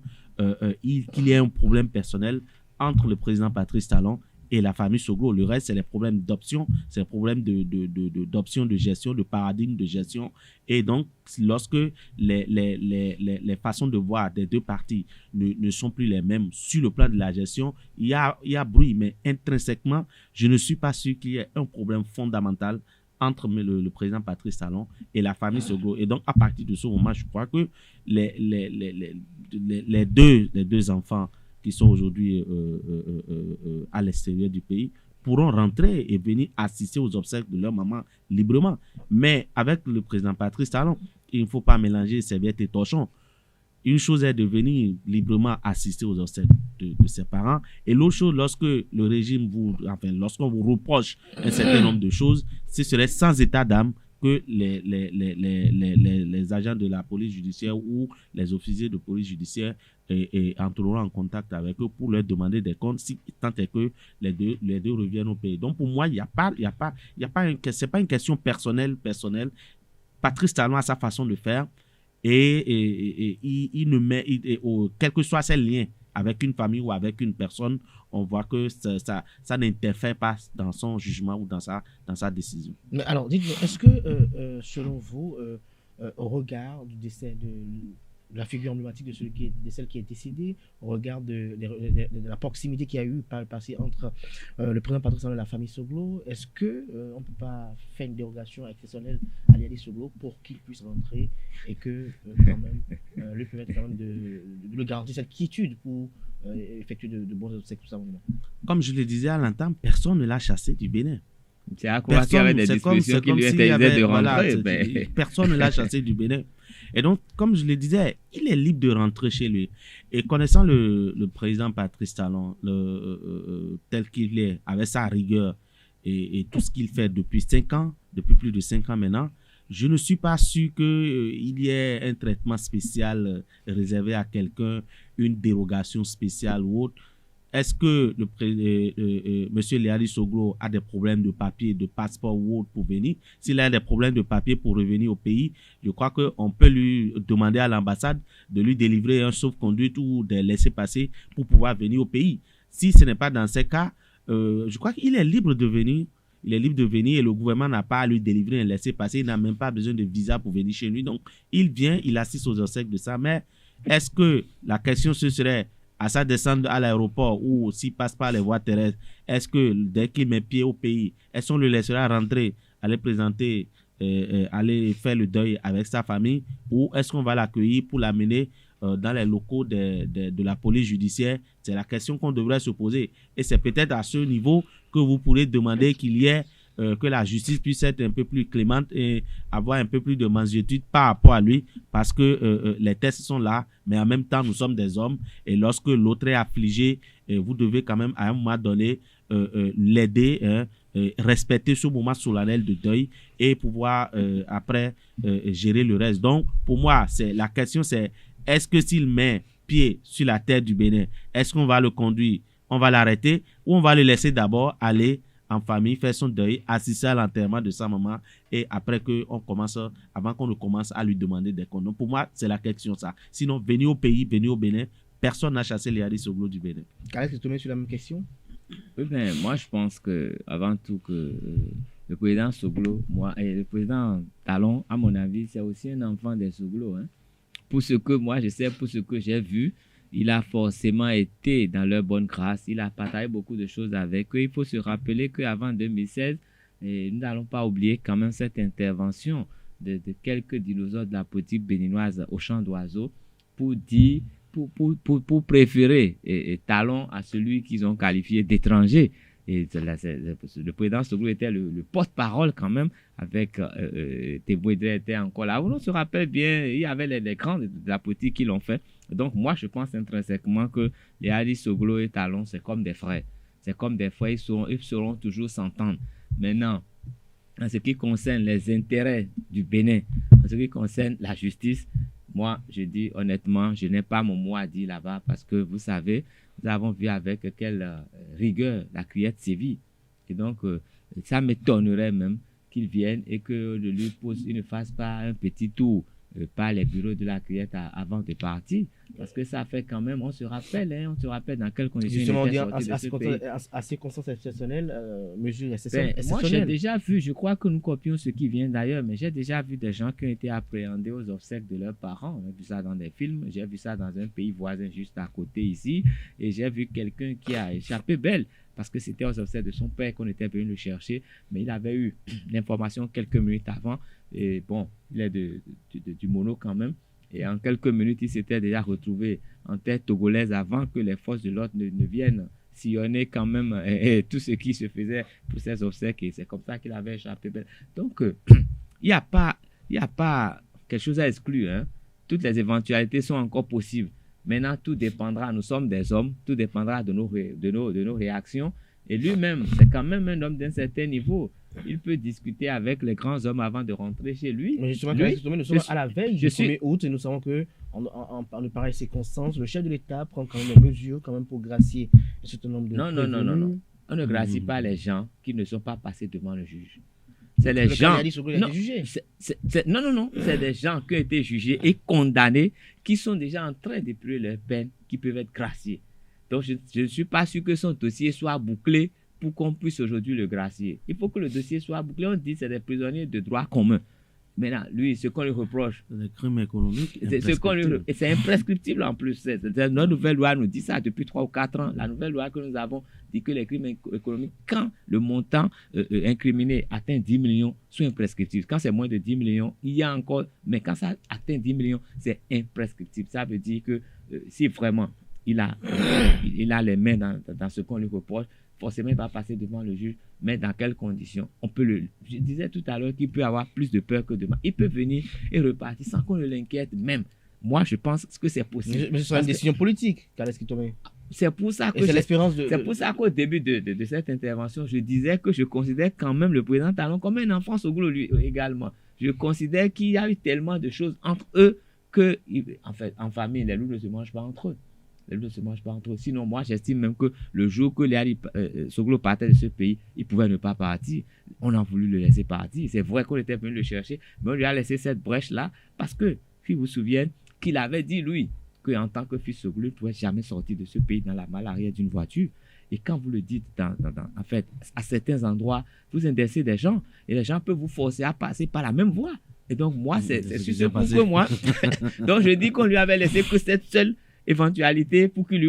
y ait un problème personnel entre le président Patrice Talon et la famille Soglo. Le reste, c'est les problèmes d'option, c'est les problèmes d'option de gestion, de paradigme de gestion. Et donc, lorsque les façons de voir des deux parties ne sont plus les mêmes sur le plan de la gestion, il y a bruit, mais intrinsèquement, je ne suis pas sûr qu'il y ait un problème fondamental entre le président Patrice Talon et la famille Soglo. Et donc, à partir de ce moment, je crois que les deux enfants qui sont aujourd'hui à l'extérieur du pays pourront rentrer et venir assister aux obsèques de leur maman librement. Mais avec le président Patrice Talon, il ne faut pas mélanger serviette et torchon. Une chose est de venir librement assister aux obsèques de ses parents, et l'autre chose, lorsque le régime lorsqu'on vous reproche un certain nombre de choses, ce serait sans état d'âme que les agents de la police judiciaire ou les officiers de police judiciaire entreront en contact avec eux pour leur demander des comptes, si tant est que les deux reviennent au pays. Donc pour moi, c'est pas une question personnelle. Patrice Talon a sa façon de faire et il ne met, quel que soit ses liens avec une famille ou avec une personne, on voit que ça n'interfère pas dans son jugement ou dans sa décision. Mais alors, dites-moi, est-ce que, selon vous, au regard du décès de la figure emblématique de celle qui est décédée, au regard de la proximité qu'il y a eu par le passé entre le président Patrice Talon et la famille Soglo, est-ce qu'on ne peut pas faire une dérogation exceptionnelle à Liali Soglo pour qu'il puisse rentrer et que, quand même, lui permettre quand même de le garantir cette quiétude pour effectuer de bons obsèques tout ça? Comme je le disais à l'instant, personne ne l'a chassé du Bénin. C'est à croire qu'il y avait des discussions qui lui interdisaient de rentrer. Personne ne l'a chassé du Bénin. Et donc, comme je le disais, il est libre de rentrer chez lui. Et connaissant le président Patrice Talon, tel qu'il est, avec sa rigueur et tout ce qu'il fait depuis plus de 5 ans maintenant, je ne suis pas sûr qu'il y ait un traitement spécial réservé à quelqu'un, une dérogation spéciale ou autre. Est-ce que M. Liali Soglo a des problèmes de papier, de passeport ou autre pour venir? S'il a des problèmes de papier pour revenir au pays, je crois qu'on peut lui demander à l'ambassade de lui délivrer un sauf-conduit ou de laisser passer pour pouvoir venir au pays. Si ce n'est pas dans ces cas, je crois qu'il est libre de venir. Il est libre de venir et le gouvernement n'a pas à lui délivrer un laissez-passer. Il n'a même pas besoin de visa pour venir chez lui. Donc, il vient, il assiste aux obsèques de sa mère. Est-ce que la question ce serait à sa descente à l'aéroport ou s'il passe par les voies terrestres, est-ce que dès qu'il met pied au pays, est-ce qu'on le laissera rentrer, aller présenter, aller faire le deuil avec sa famille, ou est-ce qu'on va l'accueillir pour l'amener dans les locaux de la police judiciaire? C'est la question qu'on devrait se poser. Et c'est peut-être à ce niveau que vous pourrez demander qu'il y ait que la justice puisse être un peu plus clémente et avoir un peu plus de mansuétude par rapport à lui, parce que les tests sont là, mais en même temps, nous sommes des hommes, et lorsque l'autre est affligé, vous devez quand même, à un moment donné, l'aider, respecter ce moment solennel de deuil et pouvoir, après, gérer le reste. Donc, pour moi, la question, c'est est-ce que s'il met pied sur la terre du Bénin, est-ce qu'on va le conduire, on va l'arrêter, ou on va le laisser d'abord aller en famille, faire son deuil, assister à l'enterrement de sa maman, et après avant qu'on ne commence à lui demander des comptes. Donc pour moi, c'est la question ça. Sinon, venir au pays, venir au Bénin, personne n'a chassé Liali Soglo du Bénin. Khaled, tu te mets sur la même question? Oui, ben, moi je pense que avant tout que le président Soglo, et le président Talon, à mon avis, c'est aussi un enfant des Soglo. Hein. Pour ce que moi je sais, pour ce que j'ai vu, il a forcément été dans leur bonne grâce. Il a partagé beaucoup de choses avec eux. Il faut se rappeler qu'avant 2016, nous n'allons pas oublier quand même cette intervention de quelques dinosaures de la politique béninoise au chant d'oiseaux pour dire, pour préférer Talon à celui qu'ils ont qualifié d'étranger. Et le président Soglo était le porte-parole quand même, avec Tebouedre était encore là. On se rappelle bien, il y avait les grands de la politique qui l'ont fait. Donc moi, je pense intrinsèquement que les Ali Soglo et Talon, c'est comme des frères. C'est comme des frères, ils sauront toujours s'entendre. Maintenant, en ce qui concerne les intérêts du Bénin, en ce qui concerne la justice, moi, je dis honnêtement, je n'ai pas mon mot à dire là-bas parce que vous savez, nous avons vu avec quelle rigueur la criette sévit. Et donc, ça m'étonnerait même qu'il vienne et que il ne fasse pas un petit tour par les bureaux de la criette avant de partir. Parce que ça fait quand même, on se rappelle dans quelles conditions justement, il était sorti de ce pays. À circonstances exceptionnelles, mesures Moi, exceptionnelles. j'ai déjà vu, je crois que nous copions ce qui vient d'ailleurs, mais j'ai déjà vu des gens qui ont été appréhendés aux obsèques de leurs parents. On a vu ça dans des films, j'ai vu ça dans un pays voisin juste à côté ici, et j'ai vu quelqu'un qui a échappé belle, parce que c'était aux obsèques de son père qu'on était venu le chercher, mais il avait eu l'information quelques minutes avant, et bon, il est du Mono quand même, et en quelques minutes, il s'était déjà retrouvé en terre togolaise avant que les forces de l'ordre ne viennent sillonner quand même tout ce qui se faisait pour ses obsèques, et c'est comme ça qu'il avait échappé belle. Donc, il n'y a pas quelque chose à exclure, hein. Toutes les éventualités sont encore possibles. Maintenant, tout dépendra, nous sommes des hommes, tout dépendra de nos réactions. Et lui-même, c'est quand même un homme d'un certain niveau. Il peut discuter avec les grands hommes avant de rentrer chez lui. Mais justement, nous sommes à la veille du 1er août et nous savons que en de pareilles circonstances, le chef de l'État prend quand même des mesures quand même pour gracier un certain nombre de Non. On ne gracie pas les gens qui ne sont pas passés devant le juge. C'est les gens. Non. C'est des gens qui ont été jugés et condamnés, qui sont déjà en train d'épurer leur peine, qui peuvent être graciés. Donc, je ne suis pas sûr que son dossier soit bouclé pour qu'on puisse aujourd'hui le gracier. Il faut que le dossier soit bouclé. On dit que c'est des prisonniers de droit commun. Maintenant, lui, ce qu'on lui reproche, les crimes économiques, c'est imprescriptible en plus. Notre nouvelle loi nous dit ça depuis 3 ou 4 ans. La nouvelle loi que nous avons dit que les crimes économiques, quand le montant incriminé atteint 10 millions, sont imprescriptibles. Quand c'est moins de 10 millions, il y a encore... Mais quand ça atteint 10 millions, c'est imprescriptible. Ça veut dire que si vraiment il a les mains dans ce qu'on lui reproche, forcément, il va passer devant le juge. Mais dans quelles conditions? Je disais tout à l'heure qu'il peut avoir plus de peur que de mal. Il peut venir et repartir sans qu'on ne l'inquiète même. Moi, je pense que c'est possible. Mais ce sera une décision politique, Kaleski Tomé. C'est pour ça que c'est pour ça qu'au début de cette intervention, je disais que je considère quand même le président Talon comme un enfant Soglo lui également. Je considère qu'il y a eu tellement de choses entre eux que, en fait, en famille, les loups ne se mangent pas entre eux. Les loups ne se mangent pas entre eux. Sinon, moi, j'estime même que le jour que les Soglo partait de ce pays, il pouvait ne pas partir. On a voulu le laisser partir. C'est vrai qu'on était venu le chercher, mais on lui a laissé cette brèche-là parce que, si vous vous souvenez, qu'il avait dit, lui, qu'en tant que fils Soglo, il ne pouvait jamais sortir de ce pays dans la malle arrière d'une voiture. Et quand vous le dites, en fait, à certains endroits, vous intéressez des gens et les gens peuvent vous forcer à passer par la même voie. Et donc, moi, c'est sur ce coup que moi. Donc, je dis qu'on lui avait laissé que cette seule éventualité pour lui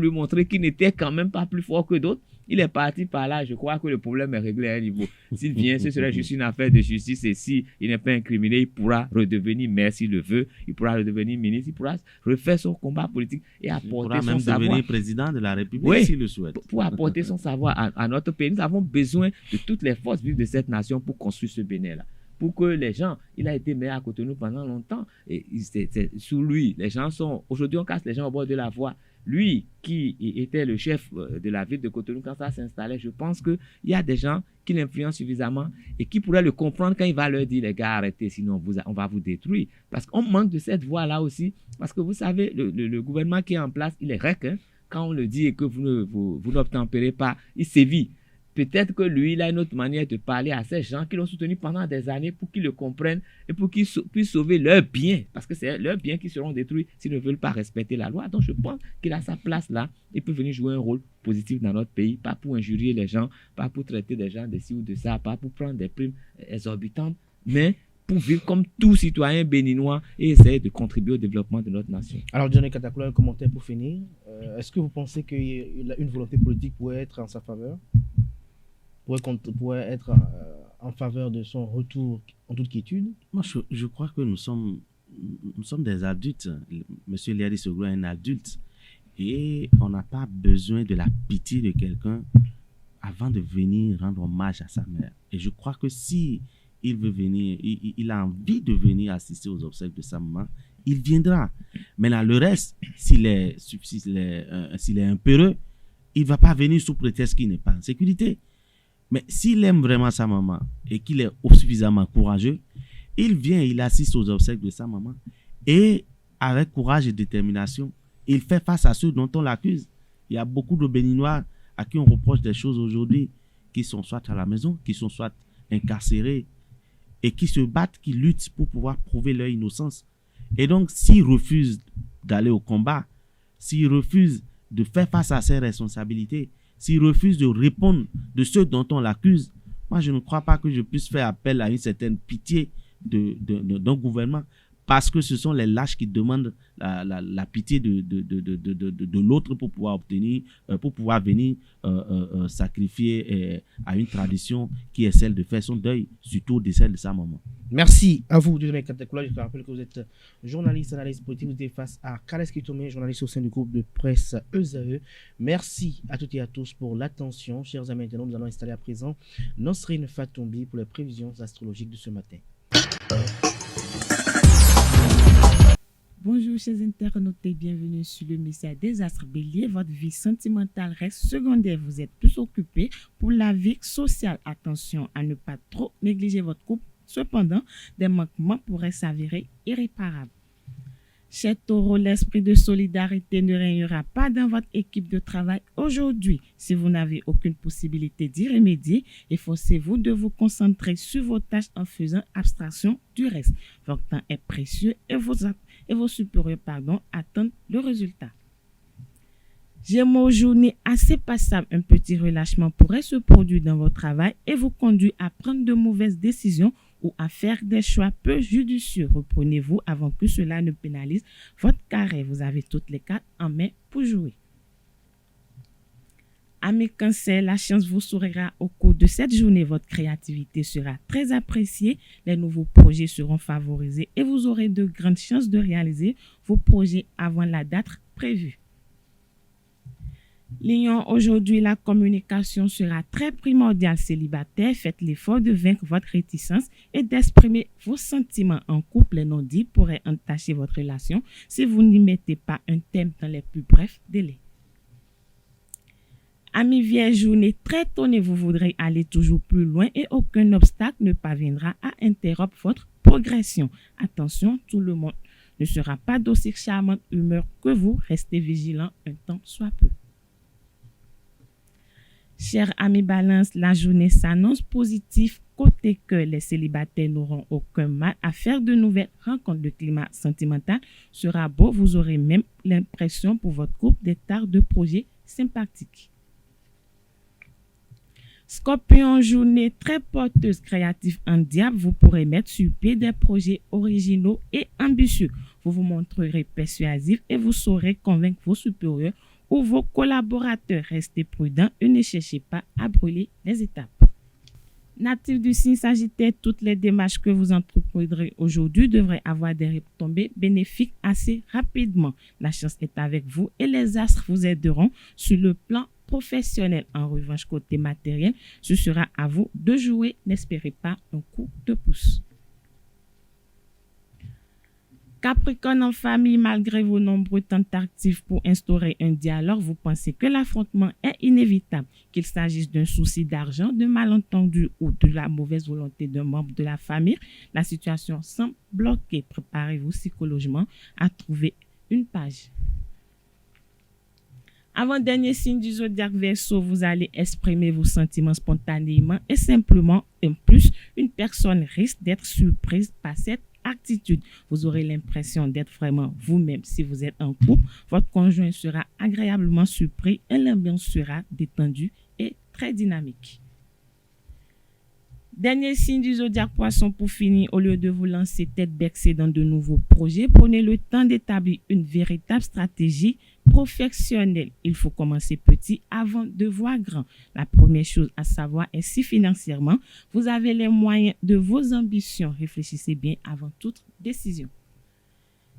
montrer qu'il n'était quand même pas plus fort que d'autres. Il est parti par là. Je crois que le problème est réglé à un niveau. S'il vient, ce serait juste une affaire de justice. Et s'il n'est pas incriminé, il pourra redevenir maire s'il le veut. Il pourra redevenir ministre. Il pourra refaire son combat politique et apporter son savoir. Il pourra même devenir président de la République s'il le souhaite. Pour apporter son savoir à notre pays. Nous avons besoin de toutes les forces vives de cette nation pour construire ce Bénin-là. Pour que les gens, il a été maire à Cotonou pendant longtemps. Et c'est sous lui, les gens sont... Aujourd'hui, on casse les gens au bord de la voie. Lui, qui était le chef de la ville de Cotonou, quand ça s'installait, je pense qu'il y a des gens qui l'influencent suffisamment et qui pourraient le comprendre quand il va leur dire, les gars, arrêtez, sinon on va vous détruire. Parce qu'on manque de cette voie-là aussi. Parce que vous savez, le gouvernement qui est en place, il est rec. Hein? Quand on le dit et que vous n'obtempérez pas, il sévit. Peut-être que lui, il a une autre manière de parler à ces gens qui l'ont soutenu pendant des années pour qu'ils le comprennent et pour qu'ils puissent sauver leurs biens. Parce que c'est leurs biens qui seront détruits s'ils ne veulent pas respecter la loi. Donc je pense qu'il a sa place là. Il peut venir jouer un rôle positif dans notre pays, pas pour injurier les gens, pas pour traiter des gens de ci ou de ça, pas pour prendre des primes exorbitantes, mais pour vivre comme tout citoyen béninois et essayer de contribuer au développement de notre nation. Alors, Johnny Katakula, un commentaire pour finir. Est-ce que vous pensez qu'une volonté politique pourrait être en sa faveur, pourrait être en faveur de son retour en toute quiétude? Moi, je crois que nous sommes des adultes. Monsieur Liadi Soglo est un adulte. Et on n'a pas besoin de la pitié de quelqu'un avant de venir rendre hommage à sa mère. Et je crois que si il veut venir, il a envie de venir assister aux obsèques de sa maman, il viendra. Maintenant, le reste, s'il est impéreux, il ne va pas venir sous prétexte qu'il n'est pas en sécurité. Mais s'il aime vraiment sa maman et qu'il est suffisamment courageux, il vient, il assiste aux obsèques de sa maman. Et avec courage et détermination, il fait face à ceux dont on l'accuse. Il y a beaucoup de Béninois à qui on reproche des choses aujourd'hui, qui sont soit à la maison, qui sont soit incarcérés, et qui se battent, qui luttent pour pouvoir prouver leur innocence. Et donc, s'ils refusent d'aller au combat, s'ils refusent de faire face à ses responsabilités, s'ils refusent de répondre de ceux dont on l'accuse, moi, je ne crois pas que je puisse faire appel à une certaine pitié d'un gouvernement, parce que ce sont les lâches qui demandent la pitié de l'autre pour pouvoir obtenir, pour pouvoir venir sacrifier à une tradition qui est celle de faire son deuil, surtout au décès de sa maman. Merci à vous, Dieudonné Katekula. Je te rappelle que vous êtes journaliste, analyste politique. Vous êtes face à Kales Kitome, journaliste au sein du groupe de presse ESAE. Merci à toutes et à tous pour l'attention. Chers amis internautes, nous allons installer à présent Nosrine Fatombi pour les prévisions astrologiques de ce matin. Bonjour chers internautes et bienvenue sur le message des astres bélier. Votre vie sentimentale reste secondaire. Vous êtes plus occupé pour la vie sociale. Attention à ne pas trop négliger votre couple. Cependant, des manquements pourraient s'avérer irréparables. Chers taureaux, l'esprit de solidarité ne régnera pas dans votre équipe de travail aujourd'hui. Si vous n'avez aucune possibilité d'y remédier, efforcez-vous de vous concentrer sur vos tâches en faisant abstraction du reste. Votre temps est précieux et vos supérieurs attendent le résultat. Gémeaux, journée assez passable, un petit relâchement pourrait se produire dans votre travail et vous conduire à prendre de mauvaises décisions ou à faire des choix peu judicieux. Reprenez-vous avant que cela ne pénalise votre carrière. Vous avez toutes les cartes en main pour jouer. Amis Cancer, la chance vous sourira au cours de cette journée. Votre créativité sera très appréciée. Les nouveaux projets seront favorisés et vous aurez de grandes chances de réaliser vos projets avant la date prévue. Lion, aujourd'hui, la communication sera très primordiale. Célibataire, faites l'effort de vaincre votre réticence et d'exprimer vos sentiments en couple. Les non-dits pourraient entacher votre relation si vous n'y mettez pas un thème dans les plus brefs délais. Amis Vierge, journée très tonnée, vous voudrez aller toujours plus loin et aucun obstacle ne parviendra à interrompre votre progression. Attention, tout le monde ne sera pas d'aussi charmante humeur que vous. Restez vigilant un temps soit peu. Chers amis Balance, la journée s'annonce positive. Côté cœur, les célibataires n'auront aucun mal à faire de nouvelles rencontres. Le climat sentimental sera beau. Vous aurez même l'impression pour votre couple d'être de projets sympathiques. Scorpion, journée très porteuse, créative en diable. Vous pourrez mettre sur pied des projets originaux et ambitieux. Vous vous montrerez persuasif et vous saurez convaincre vos supérieurs ou vos collaborateurs. Restez prudents et ne cherchez pas à brûler les étapes. Natif du signe Sagittaire, toutes les démarches que vous entreprendrez aujourd'hui devraient avoir des retombées bénéfiques assez rapidement. La chance est avec vous et les astres vous aideront sur le plan professionnel. En revanche, côté matériel, ce sera à vous de jouer. N'espérez pas un coup de pouce. Capricorne, en famille, malgré vos nombreuses tentatives pour instaurer un dialogue, vous pensez que l'affrontement est inévitable. Qu'il s'agisse d'un souci d'argent, de malentendu ou de la mauvaise volonté d'un membre de la famille, la situation semble bloquée. Préparez-vous psychologiquement à trouver une page. Avant-dernier signe du zodiaque Verseau, vous allez exprimer vos sentiments spontanément et simplement. En plus, une personne risque d'être surprise par cette attitude. Vous aurez l'impression d'être vraiment vous-même. Si vous êtes en couple, votre conjoint sera agréablement surpris et l'ambiance sera détendue et très dynamique. Dernier signe du zodiaque Poisson pour finir, au lieu de vous lancer tête baissée dans de nouveaux projets, prenez le temps d'établir une véritable stratégie professionnel, il faut commencer petit avant de voir grand. La première chose à savoir est si financièrement, vous avez les moyens de vos ambitions. Réfléchissez bien avant toute décision.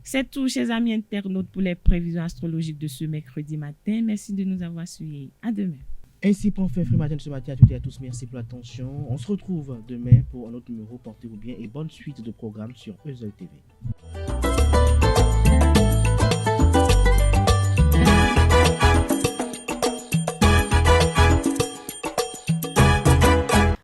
C'est tout, chers amis internautes, pour les prévisions astrologiques de ce mercredi matin. Merci de nous avoir suivis. À demain. Ainsi prend fin Free Matin de ce matin à toutes et à tous. Merci pour l'attention. On se retrouve demain pour un autre numéro. Portez-vous bien et bonne suite de programmes sur EZEU TV.